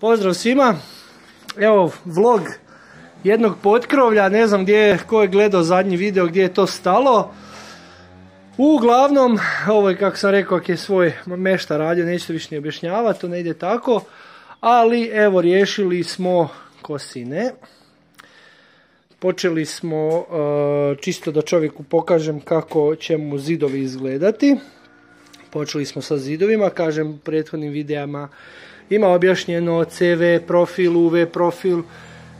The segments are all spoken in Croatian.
Pozdrav svima, evo vlog jednog potkrovlja, ne znam ko je gledao zadnji video gdje je to stalo. Uglavnom, ovo je kako sam rekao, ako je svoj mešta radio, neću to više ni objašnjavati, to ne ide tako. Ali evo, riješili smo kosine. Počeli smo, čisto da čovjeku pokažem kako će mu zidovi izgledati. Počeli smo sa zidovima, kažem u prethodnim videama ima objašnjeno CV profil, UV profil,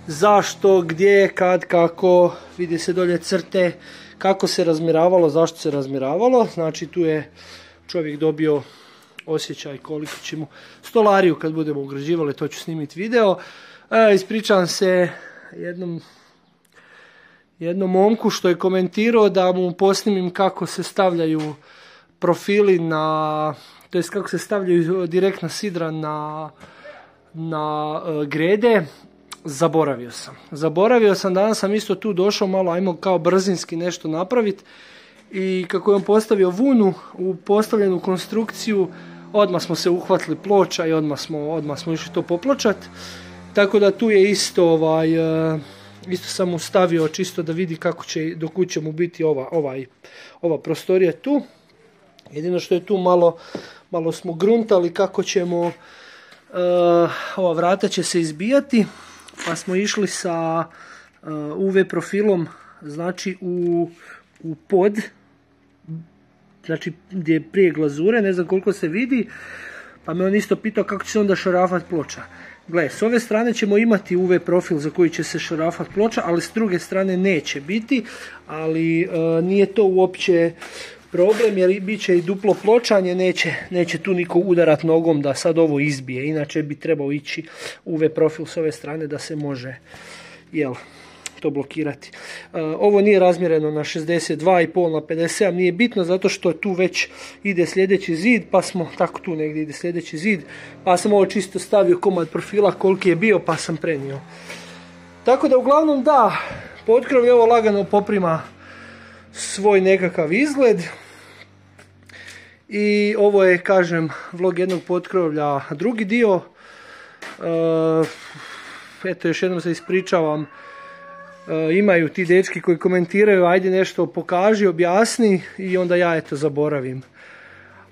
zašto, gdje, kad, kako, vidi se dolje crte, kako se razmjeravalo, zašto se razmjeravalo. Znači tu je čovjek dobio osjećaj koliko će mu stolariju kad budemo ugrađivali, to ću snimiti video. Ispričavam se jednom momku što je komentirao da mu posnimim kako se stavljaju profili na, to jest kako se stavljaju direktna sidra na grede. Zaboravio sam, danas sam isto tu došao malo, ajmo kao brzinski nešto napraviti. I kako je on postavio vunu u postavljenu konstrukciju, odmah smo se uhvatili ploča i odmah smo išli to popločat. Tako da tu je isto, isto sam mu stavio čisto da vidi kako će, do kud će mu biti ova prostorija tu. Jedino što je tu malo smo gruntali kako ćemo, ova vrata će se izbijati, pa smo išli sa UV profilom, znači u pod, znači gdje je prije glazure, ne znam koliko se vidi, pa me on isto pitao kako će se onda šarafat ploča. Gle, s ove strane ćemo imati UV profil za koji će se šarafat ploča, ali s druge strane neće biti, ali nije to uopće problem, jer bit će i duplo pločanje, neće tu niko udarat nogom da sad ovo izbije, inače bi trebao ići UV profil s ove strane da se može, to blokirati. Ovo nije razmjereno na 62,5 na 57, nije bitno zato što tu već ide sljedeći zid, pa smo, tako tu negdje ide sljedeći zid, pa sam ovo čisto stavio komad profila koliki je bio, pa sam prenio. Tako da uglavnom da, potkrov je ovo lagano poprima svoj nekakav izgled. I ovo je, kažem, vlog jednog potkrovlja, drugi dio. Eto, još jednom se ispričavam. Imaju ti dečki koji komentiraju, ajde nešto pokaži, objasni, i onda ja eto zaboravim.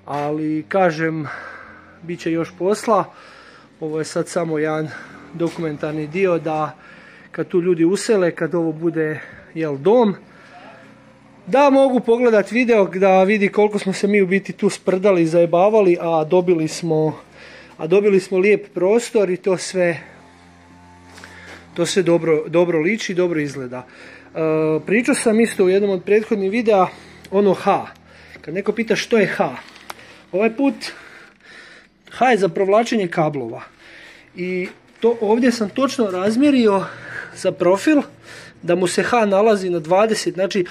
Ali kažem, bit će još posla. Ovo je sad samo jedan dokumentarni dio da kad tu ljudi usele, kad ovo bude dom, da mogu pogledati video da vidi koliko smo se mi u biti tu sprdali i zajebavali, a dobili smo lijep prostor i to sve dobro liči, dobro izgleda. Pričao sam isto u jednom od prethodnih videa ono H. Kad neko pita što je H, ovaj put H je za provlačenje kablova. I to ovdje sam točno razmjerio za profil da mu se H nalazi na 20, znači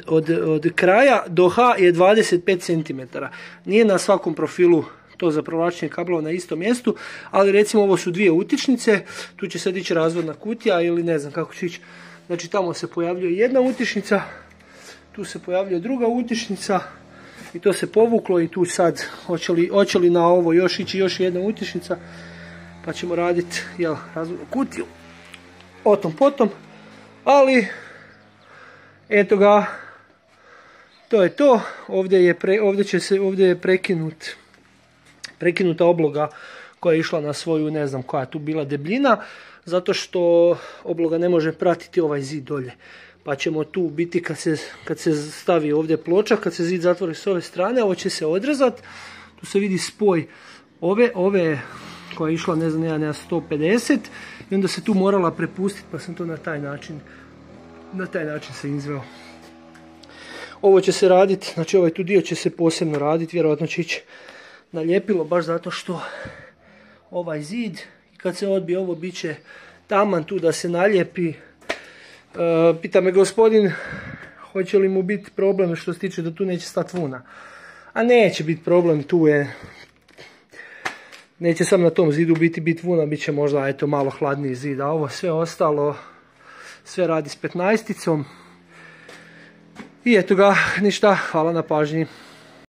od kraja do H je 25 cm. Nije na svakom profilu to za provlačenje kablova na istom mjestu, ali recimo ovo su dvije utičnice, tu će sad ići razvodna kutija ili ne znam kako će ići. Znači tamo se pojavljuje jedna utičnica, tu se pojavljuje druga utičnica i to se povuklo i tu sad hoće li na ovo još ići još jedna utičnica, pa ćemo raditi razvodnu kutiju o tom potom, ali eto ga, to je to. Ovdje je prekinuta obloga koja je išla na svoju, ne znam koja je tu bila debljina, zato što obloga ne može pratiti ovaj zid dolje. Pa ćemo tu biti kad se stavi ovdje ploča, kad se zid zatvori s ove strane, ovo će se odrezati. Tu se vidi spoj ove koja je išla, ne znam, na 150 i onda se tu morala prepustiti, pa sam to na taj način se izveo. Ovo će se raditi, znači ovaj tu dio će se posebno raditi, vjerojatno će ići na ljepilo, baš zato što ovaj zid, kad se odbije ovo, bit će taman tu da se naljepi. Pita me gospodin, hoće li mu biti problem što se tiče da tu neće stati vuna. A neće biti problem, tu je, neće sam na tom zidu biti vuna, bit će možda malo hladniji zid, a ovo sve ostalo, sve radi s 15-icom. I eto ga, ništa, hvala na pažnji.